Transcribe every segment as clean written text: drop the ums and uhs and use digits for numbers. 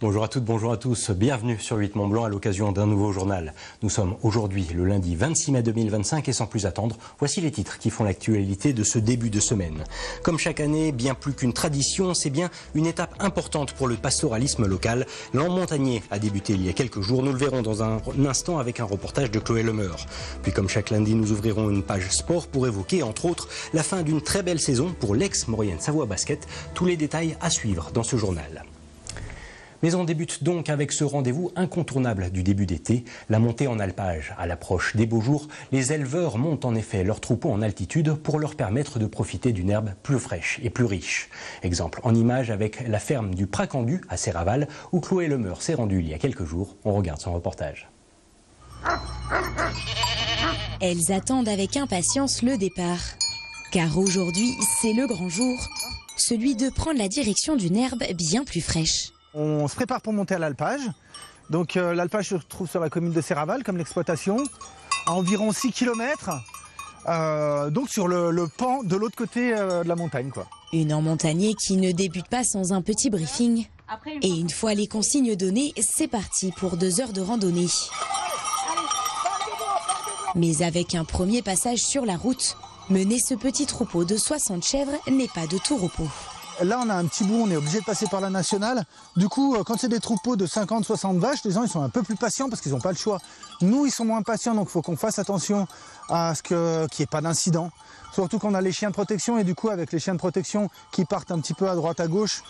Bonjour à toutes, bonjour à tous, bienvenue sur 8 Mont Blanc à l'occasion d'un nouveau journal. Nous sommes aujourd'hui le lundi 26 mai 2025 et sans plus attendre, voici les titres qui font l'actualité de ce début de semaine. Comme chaque année, bien plus qu'une tradition, c'est bien une étape importante pour le pastoralisme local. L'an montagnier a débuté il y a quelques jours, nous le verrons dans un instant avec un reportage de Chloé Lemeur. Puis comme chaque lundi, nous ouvrirons une page sport pour évoquer entre autres la fin d'une très belle saison pour l'ex-Maurienne Savoie Basket. Tous les détails à suivre dans ce journal. Mais on débute donc avec ce rendez-vous incontournable du début d'été, la montée en alpage. À l'approche des beaux jours, les éleveurs montent en effet leurs troupeaux en altitude pour leur permettre de profiter d'une herbe plus fraîche et plus riche. Exemple en image avec la ferme du Pracandu à Serraval, où Chloé Lemeur s'est rendue il y a quelques jours. On regarde son reportage. Elles attendent avec impatience le départ. Car aujourd'hui, c'est le grand jour, celui de prendre la direction d'une herbe bien plus fraîche. On se prépare pour monter à l'alpage. Donc l'alpage se trouve sur la commune de Serraval, comme l'exploitation, à environ 6 km, donc sur le pan de l'autre côté de la montagne, quoi. Une emmontagnée qui ne débute pas sans un petit briefing. Et une fois les consignes données, c'est parti pour 2 heures de randonnée. Mais avec un premier passage sur la route, mener ce petit troupeau de 60 chèvres n'est pas de tout repos. Là, on a un petit bout, on est obligé de passer par la nationale. Du coup, quand c'est des troupeaux de 50-60 vaches, les gens ils sont un peu plus patients parce qu'ils n'ont pas le choix. Nous, ils sont moins patients, donc il faut qu'on fasse attention à ce qu'il n'y ait pas d'incident. Surtout qu'on a les chiens de protection et du coup, avec les chiens de protection qui partent un petit peu à droite, à gauche.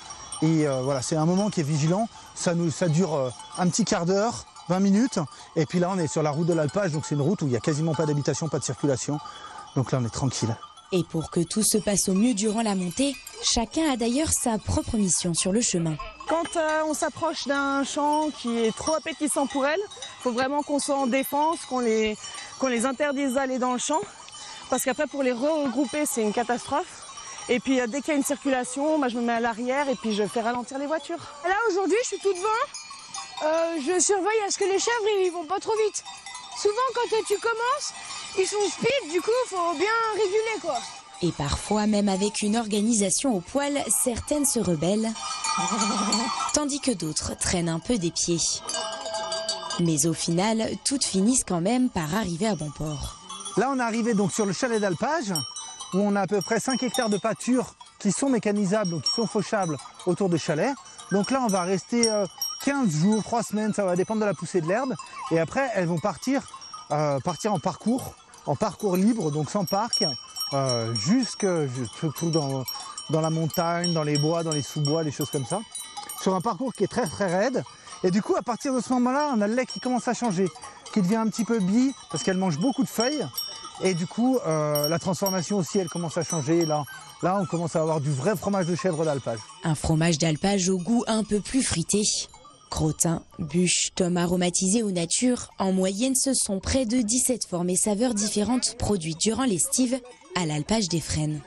Et voilà, c'est un moment qui est vigilant. Ça dure un petit quart d'heure, 20 minutes. Et puis là, on est sur la route de l'alpage, donc c'est une route où il n'y a quasiment pas d'habitation, pas de circulation. Donc là, on est tranquille. Et pour que tout se passe au mieux durant la montée, chacun a d'ailleurs sa propre mission sur le chemin. Quand on s'approche d'un champ qui est trop appétissant pour elles, il faut vraiment qu'on soit en défense, qu'on les interdise d'aller dans le champ. Parce qu'après, pour les regrouper, c'est une catastrophe. Et puis dès qu'il y a une circulation, je me mets à l'arrière et puis je fais ralentir les voitures. Là, aujourd'hui, je suis tout devant. Je surveille à ce que les chèvres ils vont pas trop vite. Souvent, quand tu commences, ils sont speed, du coup, faut bien réguler, quoi. Et parfois, même avec une organisation au poil, certaines se rebellent, tandis que d'autres traînent un peu des pieds. Mais au final, toutes finissent quand même par arriver à bon port. Là, on est arrivé donc sur le chalet d'alpage, où on a à peu près 5 hectares de pâture qui sont mécanisables, donc qui sont fauchables autour de chalet. Donc là, on va rester 15 jours, 3 semaines, ça va dépendre de la poussée de l'herbe. Et après, elles vont partir en parcours libre, donc sans parc, jusque surtout dans la montagne, dans les bois, dans les sous-bois, des choses comme ça. Sur un parcours qui est très très raide. Et du coup, à partir de ce moment-là, on a le lait qui commence à changer, qui devient un petit peu bi, parce qu'elle mange beaucoup de feuilles. Et du coup, la transformation aussi, elle commence à changer. Là, on commence à avoir du vrai fromage de chèvre d'alpage. Un fromage d'alpage au goût un peu plus fruité. Crottin, bûche, tomes aromatisés aux natures, en moyenne ce sont près de 17 formes et saveurs différentes produites durant l'estive à l'alpage des Frênes.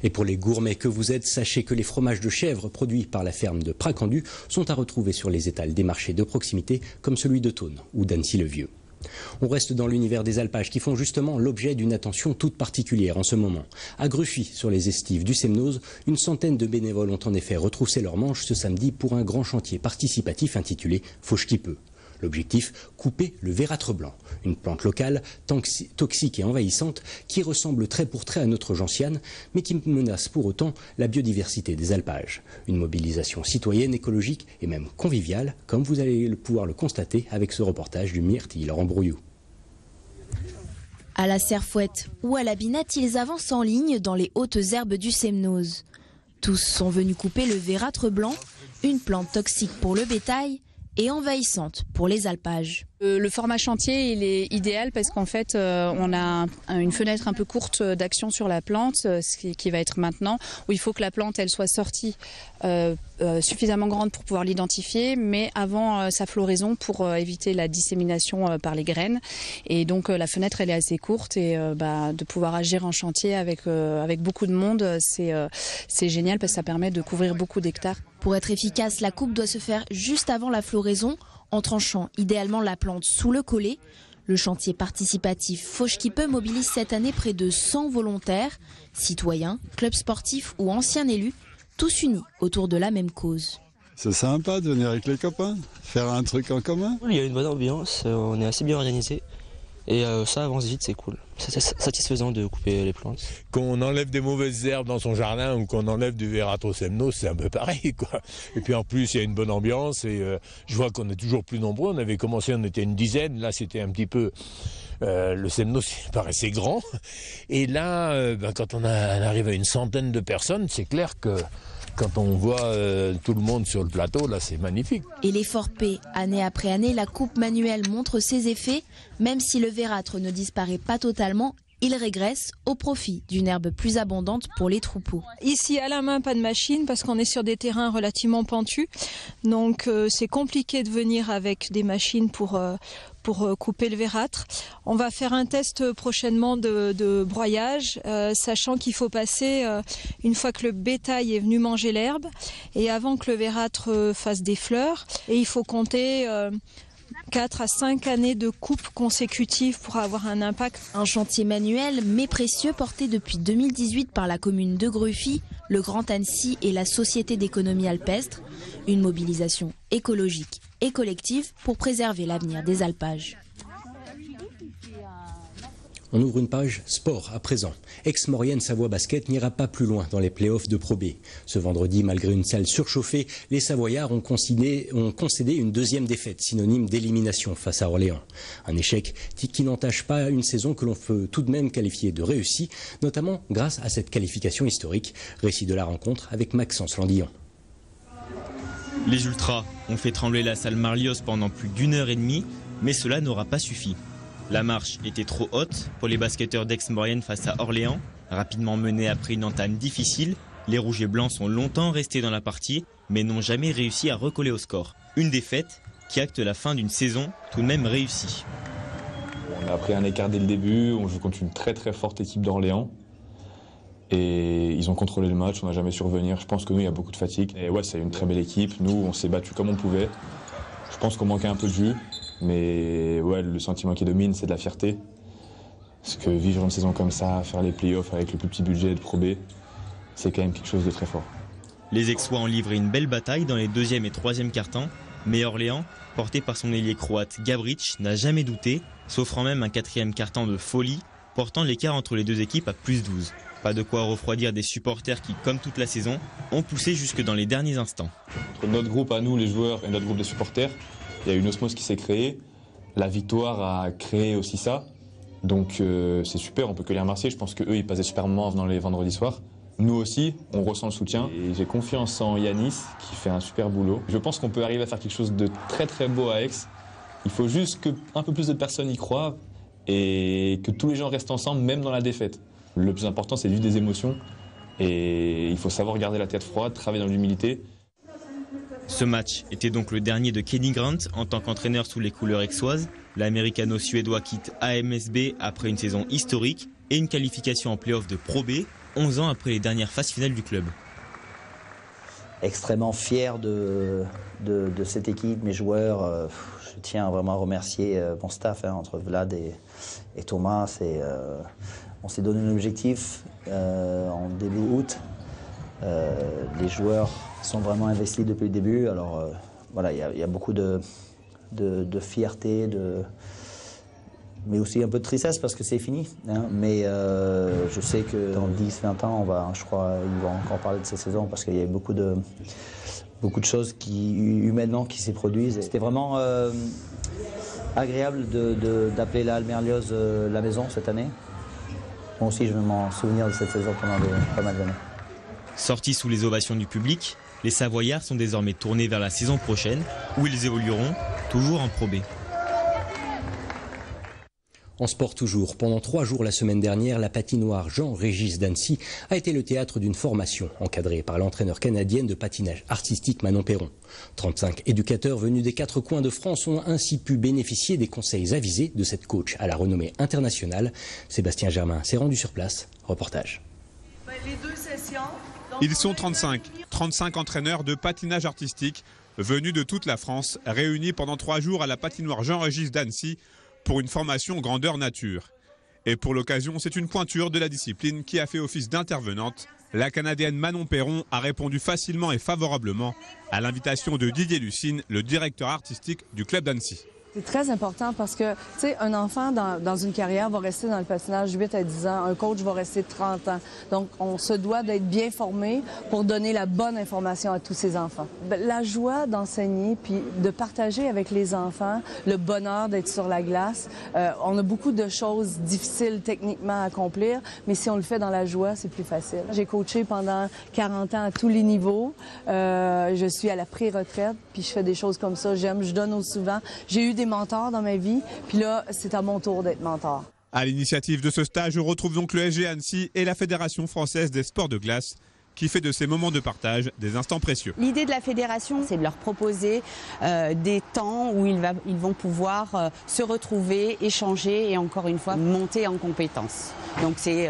Et pour les gourmets que vous êtes, sachez que les fromages de chèvre produits par la ferme de Pracandu sont à retrouver sur les étals des marchés de proximité comme celui de Thônes ou d'Annecy-le-Vieux. On reste dans l'univers des alpages qui font justement l'objet d'une attention toute particulière en ce moment. À Gruffy, sur les estives du Semnoz, une centaine de bénévoles ont en effet retroussé leurs manches ce samedi pour un grand chantier participatif intitulé « Fauche qui peut ». L'objectif, couper le vératre blanc, une plante locale toxique et envahissante qui ressemble trait pour trait à notre gentiane, mais qui menace pour autant la biodiversité des alpages. Une mobilisation citoyenne, écologique et même conviviale, comme vous allez pouvoir le constater avec ce reportage du Myrtille, Laurent Brouillou. À la Serfouette ou à la Binette, ils avancent en ligne dans les hautes herbes du Semnoz. Tous sont venus couper le vératre blanc, une plante toxique pour le bétail, et envahissante pour les alpages. Le format chantier, il est idéal parce qu'en fait, on a une fenêtre un peu courte d'action sur la plante, ce qui va être maintenant, où il faut que la plante elle soit sortie suffisamment grande pour pouvoir l'identifier, mais avant sa floraison pour éviter la dissémination par les graines. Et donc la fenêtre elle est assez courte et de pouvoir agir en chantier avec beaucoup de monde, c'est génial parce que ça permet de couvrir beaucoup d'hectares. Pour être efficace, la coupe doit se faire juste avant la floraison, en tranchant idéalement la plante sous le collet. Le chantier participatif Fauche qui peut mobilise cette année près de 100 volontaires, citoyens, clubs sportifs ou anciens élus, tous unis autour de la même cause. C'est sympa de venir avec les copains, faire un truc en commun. Il y a une bonne ambiance, on est assez bien organisé. Et ça avance vite, c'est cool. C'est satisfaisant de couper les plantes. Qu'on enlève des mauvaises herbes dans son jardin ou qu'on enlève du Veratrosemnos, c'est un peu pareil, quoi. Et puis en plus, il y a une bonne ambiance et je vois qu'on est toujours plus nombreux. On avait commencé, on était une dizaine. Là, c'était un petit peu... le Semnos paraissait grand. Et là, quand on arrive à une centaine de personnes, c'est clair que... Quand on voit tout le monde sur le plateau, là, c'est magnifique. Et l'effort paie. Année après année, la coupe manuelle montre ses effets. Même si le vérâtre ne disparaît pas totalement, il régresse au profit d'une herbe plus abondante pour les troupeaux. Ici, à la main, pas de machine, parce qu'on est sur des terrains relativement pentus. Donc, c'est compliqué de venir avec des machines pour couper le vérâtre. On va faire un test prochainement de broyage, sachant qu'il faut passer une fois que le bétail est venu manger l'herbe et avant que le vérâtre fasse des fleurs. Et il faut compter 4 à 5 années de coupe consécutives pour avoir un impact. Un chantier manuel mais précieux porté depuis 2018 par la commune de Gruffy, le Grand Annecy et la Société d'économie alpestre. Une mobilisation écologique et collective pour préserver l'avenir des alpages. On ouvre une page sport à présent. Ex-Maurienne Savoie Basket n'ira pas plus loin dans les playoffs de Pro B. Ce vendredi, malgré une salle surchauffée, les Savoyards ont concédé une deuxième défaite, synonyme d'élimination face à Orléans. Un échec qui n'entache pas une saison que l'on peut tout de même qualifier de réussie, notamment grâce à cette qualification historique. Récit de la rencontre avec Maxence Landillon. Les Ultras ont fait trembler la salle Marlios pendant plus d'1h30, mais cela n'aura pas suffi. La marche était trop haute pour les basketteurs d'Aix-Maurienne face à Orléans. Rapidement menés après une entame difficile, les Rouges et Blancs sont longtemps restés dans la partie, mais n'ont jamais réussi à recoller au score. Une défaite qui acte la fin d'une saison tout de même réussie. On a pris un écart dès le début, on joue contre une très très forte équipe d'Orléans. Et ils ont contrôlé le match, on n'a jamais su revenir. Je pense que nous, il y a beaucoup de fatigue. Et ouais, c'est une très belle équipe. Nous, on s'est battu comme on pouvait. Je pense qu'on manquait un peu de jus. Mais ouais, le sentiment qui domine, c'est de la fierté. Parce que vivre une saison comme ça, faire les playoffs avec le plus petit budget de Pro B, c'est quand même quelque chose de très fort. Les Aixois ont livré une belle bataille dans les deuxième et troisième quart-temps. Mais Orléans, porté par son ailier croate Gabric, n'a jamais douté, s'offrant même un quatrième quart-temps de folie, portant l'écart entre les deux équipes à plus 12. Pas de quoi refroidir des supporters qui, comme toute la saison, ont poussé jusque dans les derniers instants. Entre notre groupe à nous, les joueurs, et notre groupe de supporters, il y a une osmose qui s'est créée. La victoire a créé aussi ça. Donc c'est super, on peut que les remercier. Je pense qu'eux, ils passaient super moments dans les vendredis soirs. Nous aussi, on ressent le soutien. Et j'ai confiance en Yanis, qui fait un super boulot. Je pense qu'on peut arriver à faire quelque chose de très très beau à Aix. Il faut juste qu'un peu plus de personnes y croient et que tous les gens restent ensemble, même dans la défaite. Le plus important, c'est juste des émotions. Et il faut savoir garder la tête froide, travailler dans l'humilité. Ce match était donc le dernier de Kenny Grant en tant qu'entraîneur sous les couleurs aixoises. L'américano-suédois quitte AMSB après une saison historique et une qualification en play-off de Pro B, 11 ans après les dernières phases finales du club. Extrêmement fier de cette équipe, mes joueurs. Je tiens vraiment à remercier mon staff, entre Vlad et Thomas. On s'est donné un objectif en début août. Les joueurs sont vraiment investis depuis le début. Alors voilà, il y a beaucoup de fierté, mais aussi un peu de tristesse parce que c'est fini. Mais je sais que dans 10-20 ans, je crois qu'ils vont encore parler de cette saison parce qu'il y a beaucoup de choses humainement qui s'est produisent. C'était vraiment agréable d'appeler la Almerlioz la maison cette année. Moi aussi, je vais m'en souvenir de cette saison pendant pas mal d'années. Sortis sous les ovations du public, les Savoyards sont désormais tournés vers la saison prochaine où ils évolueront toujours en Pro B. En sport toujours, pendant 3 jours la semaine dernière, la patinoire Jean-Régis d'Annecy a été le théâtre d'une formation encadrée par l'entraîneur canadienne de patinage artistique Manon Perron. 35 éducateurs venus des 4 coins de France ont ainsi pu bénéficier des conseils avisés de cette coach à la renommée internationale. Sébastien Germain s'est rendu sur place. Reportage. Ils sont 35 entraîneurs de patinage artistique venus de toute la France, réunis pendant 3 jours à la patinoire Jean-Régis d'Annecy pour une formation grandeur nature. Et pour l'occasion, c'est une pointure de la discipline qui a fait office d'intervenante La Canadienne Manon Perron a répondu facilement et favorablement à l'invitation de Didier Lucine, le directeur artistique du club d'Annecy. C'est très important parce que, tu sais, un enfant dans une carrière va rester dans le patinage 8 à 10 ans. Un coach va rester 30 ans. Donc, on se doit d'être bien formé pour donner la bonne information à tous ces enfants. La joie d'enseigner puis de partager avec les enfants le bonheur d'être sur la glace. On a beaucoup de choses difficiles techniquement à accomplir, mais si on le fait dans la joie, c'est plus facile. J'ai coaché pendant 40 ans à tous les niveaux. Je suis à la pré-retraite, puis je fais des choses comme ça. J'aime, je donne souvent. J'ai eu des mentors dans ma vie, puis là, c'est à mon tour d'être mentor. À l'initiative de ce stage, on retrouve donc le SG Annecy et la Fédération française des sports de glace, qui fait de ces moments de partage des instants précieux. L'idée de la fédération, c'est de leur proposer des temps où ils vont pouvoir se retrouver, échanger et encore une fois monter en compétences. Donc c'est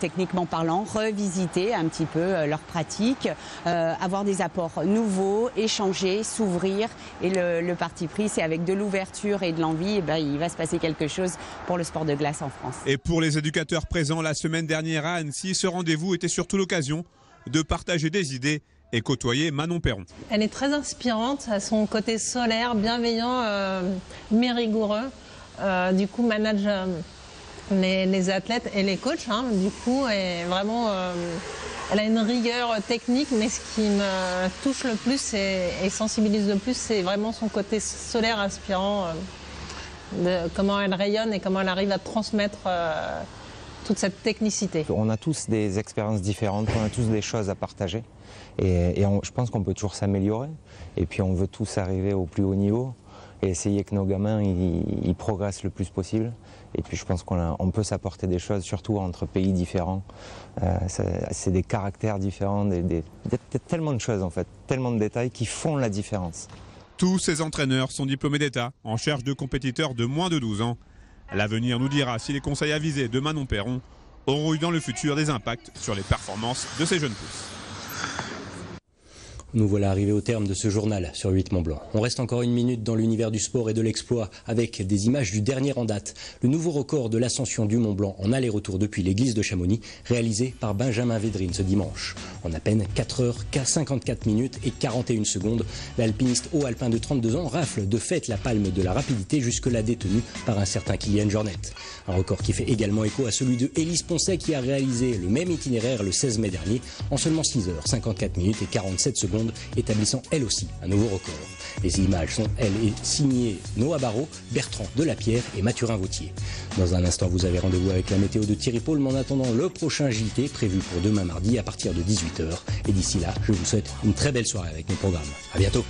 techniquement parlant, revisiter un petit peu leur pratique, avoir des apports nouveaux, échanger, s'ouvrir. Et le parti pris, c'est avec de l'ouverture et de l'envie, il va se passer quelque chose pour le sport de glace en France. Et pour les éducateurs présents la semaine dernière à Annecy, ce rendez-vous était surtout l'occasion de partager des idées et côtoyer Manon Perron. Elle est très inspirante à son côté solaire, bienveillant, mais rigoureux. Du coup, manage les athlètes et les coachs. Du coup, vraiment, elle a une rigueur technique, mais ce qui me touche le plus et sensibilise le plus, c'est vraiment son côté solaire inspirant, de comment elle rayonne et comment elle arrive à transmettre toute cette technicité. On a tous des expériences différentes, on a tous des choses à partager et je pense qu'on peut toujours s'améliorer et puis on veut tous arriver au plus haut niveau et essayer que nos gamins ils progressent le plus possible et puis je pense qu'on peut s'apporter des choses surtout entre pays différents, c'est des caractères différents, tellement de choses en fait, tellement de détails qui font la différence. Tous ces entraîneurs sont diplômés d'État en charge de compétiteurs de moins de 12 ans. L'avenir nous dira si les conseils avisés de Manon Perron auront eu dans le futur des impacts sur les performances de ces jeunes pousses. Nous voilà arrivés au terme de ce journal sur 8 Mont-Blanc. On reste encore une minute dans l'univers du sport et de l'exploit avec des images du dernier en date. Le nouveau record de l'ascension du Mont-Blanc en aller-retour depuis l'église de Chamonix, réalisé par Benjamin Védrine ce dimanche. En à peine 4 heures, 54 minutes et 41 secondes, l'alpiniste haut alpin de 32 ans rafle de fait la palme de la rapidité jusque-là détenue par un certain Kylian Jornet. Un record qui fait également écho à celui de Élise Poncet qui a réalisé le même itinéraire le 16 mai dernier en seulement 6 heures, 54 minutes et 47 secondes, établissant elle aussi un nouveau record. Les images sont, elles, signées Noah Barrault, Bertrand Delapierre et Mathurin Vautier. Dans un instant, vous avez rendez-vous avec la météo de Thierry Paul, mais en attendant le prochain JT prévu pour demain mardi à partir de 18h. Et d'ici là, je vous souhaite une très belle soirée avec nos programmes. À bientôt.